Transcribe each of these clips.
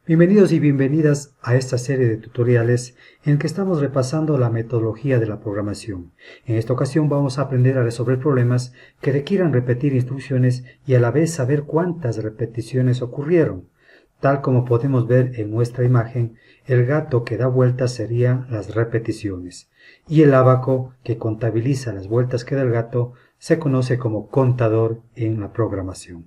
Bienvenidos y bienvenidas a esta serie de tutoriales en que estamos repasando la metodología de la programación. En esta ocasión vamos a aprender a resolver problemas que requieran repetir instrucciones y a la vez saber cuántas repeticiones ocurrieron. Tal como podemos ver en nuestra imagen, el gato que da vueltas serían las repeticiones y el ábaco que contabiliza las vueltas que da el gato se conoce como contador en la programación.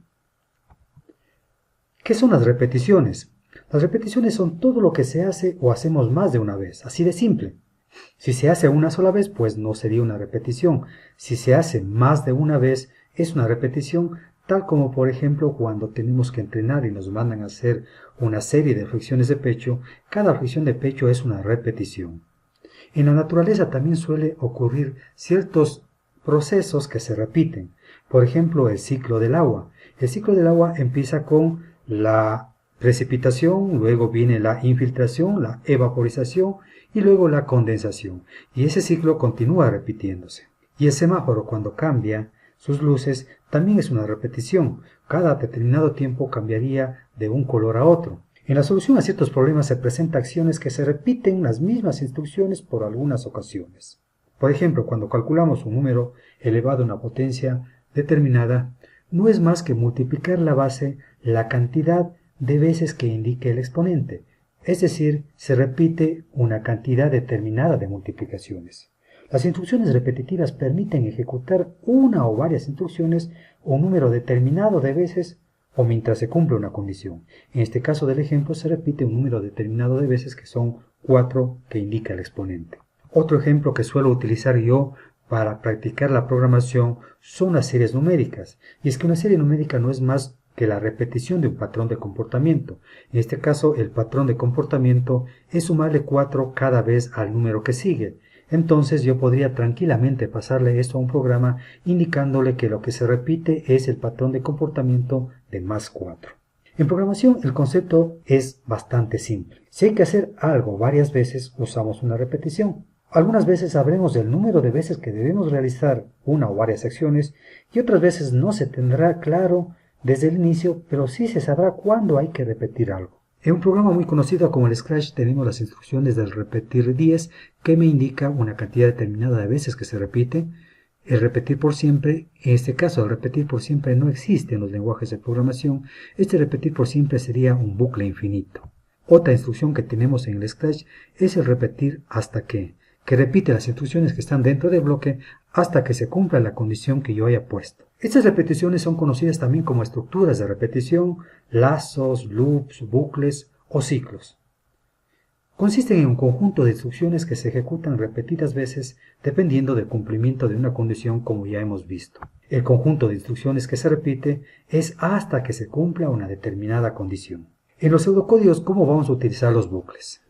¿Qué son las repeticiones? Las repeticiones son todo lo que se hace o hacemos más de una vez, así de simple. Si se hace una sola vez, pues no sería una repetición. Si se hace más de una vez, es una repetición, tal como por ejemplo cuando tenemos que entrenar y nos mandan a hacer una serie de flexiones de pecho, cada flexión de pecho es una repetición. En la naturaleza también suele ocurrir ciertos procesos que se repiten. Por ejemplo, el ciclo del agua. El ciclo del agua empieza con la precipitación, luego viene la infiltración, la evaporización y luego la condensación. Y ese ciclo continúa repitiéndose. Y el semáforo, cuando cambia sus luces, también es una repetición. Cada determinado tiempo cambiaría de un color a otro. En la solución a ciertos problemas se presentan acciones que se repiten las mismas instrucciones por algunas ocasiones. Por ejemplo, cuando calculamos un número elevado a una potencia determinada, no es más que multiplicar la base la cantidad de veces que indique el exponente, es decir, se repite una cantidad determinada de multiplicaciones. Las instrucciones repetitivas permiten ejecutar una o varias instrucciones o un número determinado de veces o mientras se cumple una condición. En este caso del ejemplo se repite un número determinado de veces que son 4 que indica el exponente. Otro ejemplo que suelo utilizar yo para practicar la programación son las series numéricas. Y es que una serie numérica no es más que la repetición de un patrón de comportamiento. En este caso, el patrón de comportamiento es sumarle 4 cada vez al número que sigue. Entonces yo podría tranquilamente pasarle esto a un programa indicándole que lo que se repite es el patrón de comportamiento de más 4. En programación el concepto es bastante simple. Si hay que hacer algo varias veces, usamos una repetición. Algunas veces sabremos del número de veces que debemos realizar una o varias acciones y otras veces no se tendrá claro desde el inicio, pero sí se sabrá cuándo hay que repetir algo. En un programa muy conocido como el Scratch tenemos las instrucciones del repetir 10 que me indica una cantidad determinada de veces que se repite. El repetir por siempre, en este caso el repetir por siempre no existe en los lenguajes de programación. Este repetir por siempre sería un bucle infinito. Otra instrucción que tenemos en el Scratch es el repetir hasta que repite las instrucciones que están dentro del bloque hasta que se cumpla la condición que yo haya puesto. Estas repeticiones son conocidas también como estructuras de repetición, lazos, loops, bucles o ciclos. Consisten en un conjunto de instrucciones que se ejecutan repetidas veces dependiendo del cumplimiento de una condición como ya hemos visto. El conjunto de instrucciones que se repite es hasta que se cumpla una determinada condición. En los pseudocódigos, ¿cómo vamos a utilizar los bucles?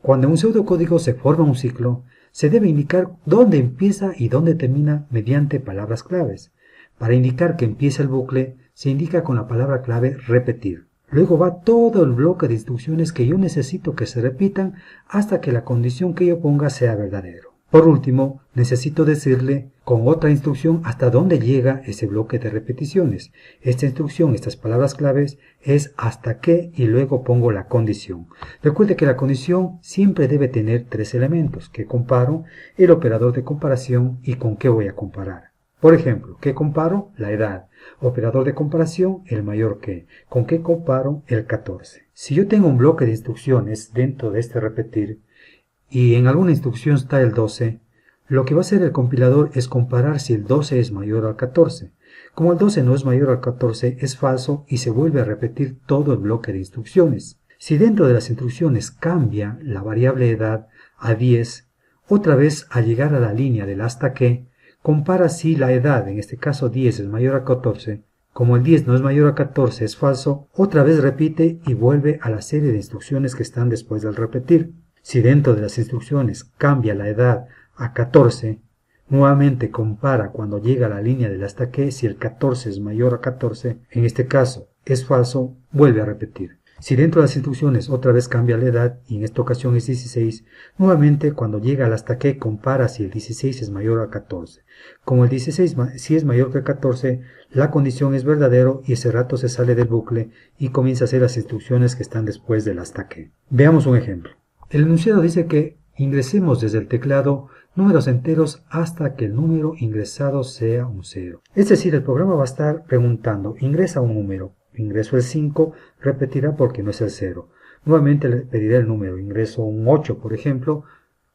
Cuando en un pseudocódigo se forma un ciclo, se debe indicar dónde empieza y dónde termina mediante palabras claves. Para indicar que empieza el bucle, se indica con la palabra clave repetir. Luego va todo el bloque de instrucciones que yo necesito que se repitan hasta que la condición que yo ponga sea verdadero. Por último, necesito decirle con otra instrucción hasta dónde llega ese bloque de repeticiones. Esta instrucción, estas palabras claves, es hasta qué y luego pongo la condición. Recuerde que la condición siempre debe tener 3 elementos, que comparo, el operador de comparación y con qué voy a comparar. Por ejemplo, ¿qué comparo? La edad. Operador de comparación, el mayor que. ¿Con qué comparo? El 14. Si yo tengo un bloque de instrucciones dentro de este repetir, y en alguna instrucción está el 12, lo que va a hacer el compilador es comparar si el 12 es mayor al 14. Como el 12 no es mayor al 14, es falso y se vuelve a repetir todo el bloque de instrucciones. Si dentro de las instrucciones cambia la variable edad a 10, otra vez al llegar a la línea del hasta que, compara si la edad, en este caso 10, es mayor a 14. Como el 10 no es mayor a 14, es falso, otra vez repite y vuelve a la serie de instrucciones que están después del repetir. Si dentro de las instrucciones cambia la edad a 14, nuevamente compara cuando llega a la línea del hasta que, si el 14 es mayor a 14, en este caso es falso, vuelve a repetir. Si dentro de las instrucciones otra vez cambia la edad y en esta ocasión es 16, nuevamente cuando llega al hasta que compara si el 16 es mayor a 14. Como el 16 si es mayor que 14, la condición es verdadero y ese rato se sale del bucle y comienza a hacer las instrucciones que están después del hasta que. Veamos un ejemplo. El enunciado dice que ingresemos desde el teclado números enteros hasta que el número ingresado sea un 0. Es decir, el programa va a estar preguntando, ingresa un número. Ingreso el 5, repetirá porque no es el 0. Nuevamente le pedirá el número. Ingreso un 8, por ejemplo.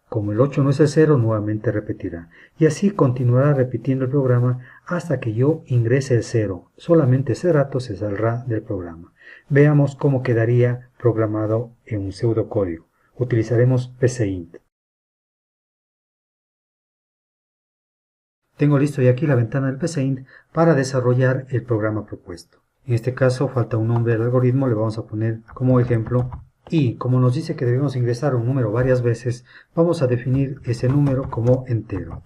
Como el 8 no es el 0, nuevamente repetirá. Y así continuará repitiendo el programa hasta que yo ingrese el 0. Solamente ese rato se saldrá del programa. Veamos cómo quedaría programado en un pseudocódigo. Utilizaremos PCInt. Tengo listo ya aquí la ventana del PCInt para desarrollar el programa propuesto. En este caso falta un nombre del algoritmo, le vamos a poner como ejemplo y como nos dice que debemos ingresar un número varias veces, vamos a definir ese número como entero.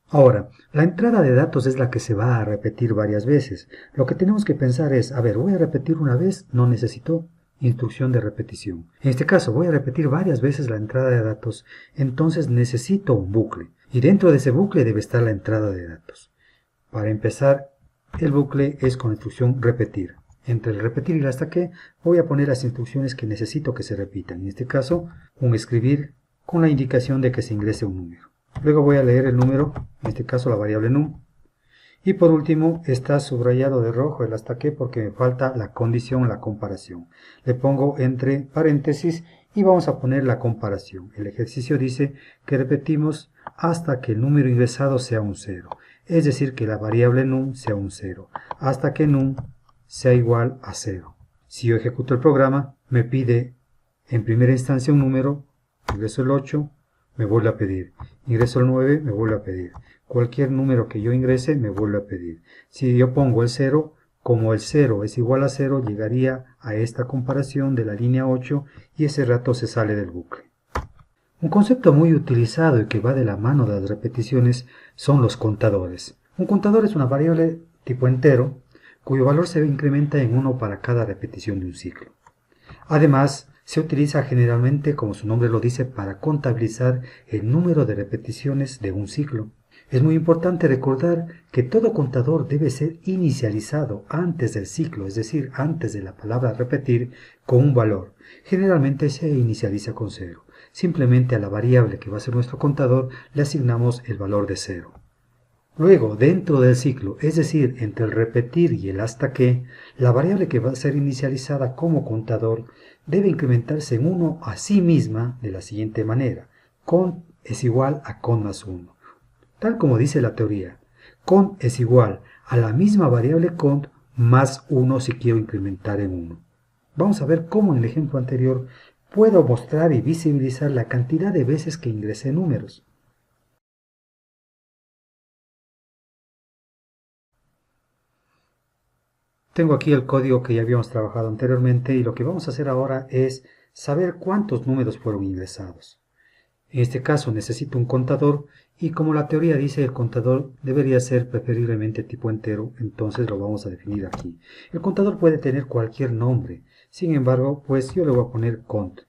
Ahora, la entrada de datos es la que se va a repetir varias veces. Lo que tenemos que pensar es, a ver, voy a repetir una vez, no necesito instrucción de repetición. En este caso voy a repetir varias veces la entrada de datos, entonces necesito un bucle. Y dentro de ese bucle debe estar la entrada de datos. Para empezar, el bucle es con instrucción repetir. Entre el repetir y el hasta que voy a poner las instrucciones que necesito que se repitan. En este caso, un escribir con la indicación de que se ingrese un número. Luego voy a leer el número, en este caso la variable num. Y por último está subrayado de rojo el hasta que porque me falta la condición, la comparación. Le pongo entre paréntesis y vamos a poner la comparación. El ejercicio dice que repetimos hasta que el número ingresado sea un 0. Es decir, que la variable num sea un 0, hasta que num sea igual a 0. Si yo ejecuto el programa, me pide en primera instancia un número, ingreso el 8, me vuelve a pedir. Ingreso el 9, me vuelve a pedir. Cualquier número que yo ingrese, me vuelve a pedir. Si yo pongo el 0, como el 0 es igual a 0, llegaría a esta comparación de la línea 8 y ese rato se sale del bucle. Un concepto muy utilizado y que va de la mano de las repeticiones son los contadores. Un contador es una variable tipo entero, cuyo valor se incrementa en 1 para cada repetición de un ciclo. Además, se utiliza generalmente, como su nombre lo dice, para contabilizar el número de repeticiones de un ciclo. Es muy importante recordar que todo contador debe ser inicializado antes del ciclo, es decir, antes de la palabra repetir, con un valor. Generalmente se inicializa con 0. Simplemente a la variable que va a ser nuestro contador le asignamos el valor de 0. Luego, dentro del ciclo, es decir, entre el repetir y el hasta que, la variable que va a ser inicializada como contador debe incrementarse en 1 a sí misma de la siguiente manera. Cont es igual a cont más 1. Tal como dice la teoría, cont es igual a la misma variable cont más 1 si quiero incrementar en 1. Vamos a ver cómo en el ejemplo anterior puedo mostrar y visibilizar la cantidad de veces que ingresé números. Tengo aquí el código que ya habíamos trabajado anteriormente y lo que vamos a hacer ahora es saber cuántos números fueron ingresados. En este caso necesito un contador y como la teoría dice el contador debería ser preferiblemente tipo entero, entonces lo vamos a definir aquí. El contador puede tener cualquier nombre, sin embargo, pues yo le voy a poner cont.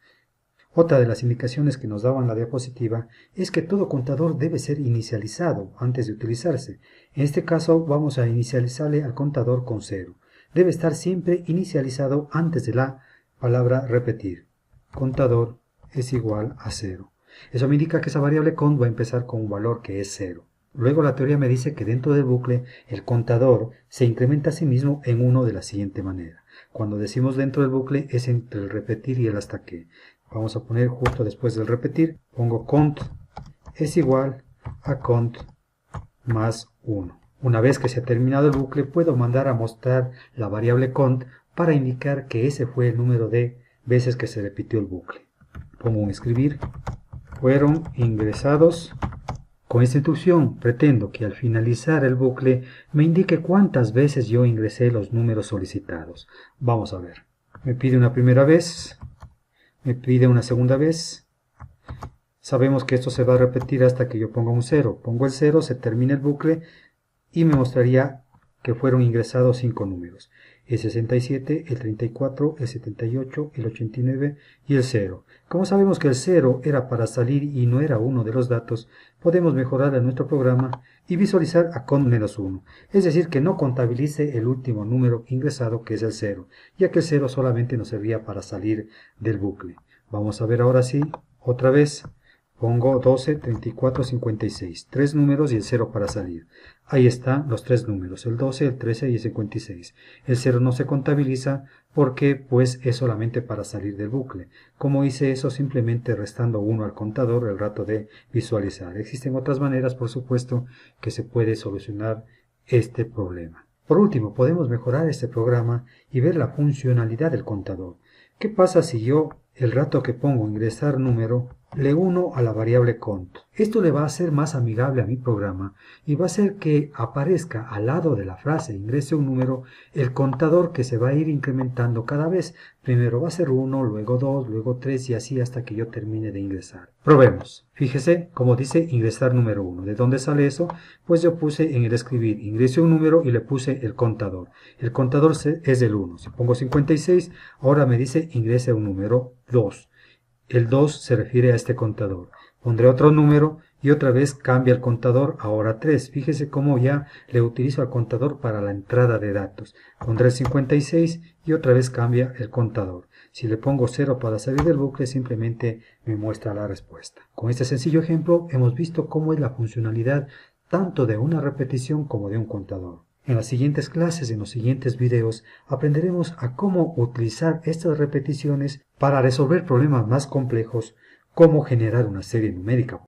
Otra de las indicaciones que nos daban la diapositiva es que todo contador debe ser inicializado antes de utilizarse. En este caso vamos a inicializarle al contador con 0. Debe estar siempre inicializado antes de la palabra repetir. Contador es igual a 0. Eso me indica que esa variable cont va a empezar con un valor que es 0. Luego la teoría me dice que dentro del bucle el contador se incrementa a sí mismo en 1 de la siguiente manera. Cuando decimos dentro del bucle es entre el repetir y el hasta que. Vamos a poner justo después del repetir, pongo cont es igual a cont más 1. Una vez que se ha terminado el bucle puedo mandar a mostrar la variable cont para indicar que ese fue el número de veces que se repitió el bucle. Pongo un escribir, fueron ingresados. Con esta instrucción pretendo que al finalizar el bucle me indique cuántas veces yo ingresé los números solicitados. Vamos a ver. Me pide una primera vez, me pide una segunda vez. Sabemos que esto se va a repetir hasta que yo ponga un 0. Pongo el 0, se termina el bucle y me mostraría que fueron ingresados 5 números: el 67, el 34, el 78, el 89 y el 0. Como sabemos que el 0 era para salir y no era uno de los datos, podemos mejorar a nuestro programa y visualizar a cont -1, es decir, que no contabilice el último número ingresado, que es el 0, ya que el 0 solamente nos servía para salir del bucle. Vamos a ver ahora sí, otra vez. Pongo 12, 34, 56, 3 números y el 0 para salir. Ahí están los 3 números, el 12, el 13 y el 56. El 0 no se contabiliza porque pues es solamente para salir del bucle. ¿Cómo hice eso? Simplemente restando 1 al contador el rato de visualizar. Existen otras maneras, por supuesto, que se puede solucionar este problema. Por último, podemos mejorar este programa y ver la funcionalidad del contador. ¿Qué pasa si yo, el rato que pongo ingresar número, le uno a la variable cont? Esto le va a hacer más amigable a mi programa y va a hacer que aparezca al lado de la frase ingrese un número el contador, que se va a ir incrementando cada vez. Primero va a ser 1, luego 2, luego 3 y así hasta que yo termine de ingresar. Probemos. Fíjese como dice ingresar número 1. ¿De dónde sale eso? Pues yo puse en el escribir ingrese un número y le puse el contador. El contador es el 1. Si pongo 56, ahora me dice ingrese un número 2. El 2 se refiere a este contador. Pondré otro número y otra vez cambia el contador, ahora 3. Fíjese cómo ya le utilizo al contador para la entrada de datos. Pondré el 56 y otra vez cambia el contador. Si le pongo 0 para salir del bucle, simplemente me muestra la respuesta. Con este sencillo ejemplo hemos visto cómo es la funcionalidad tanto de una repetición como de un contador. En las siguientes clases, en los siguientes videos, aprenderemos a cómo utilizar estas repeticiones para resolver problemas más complejos, cómo generar una serie numérica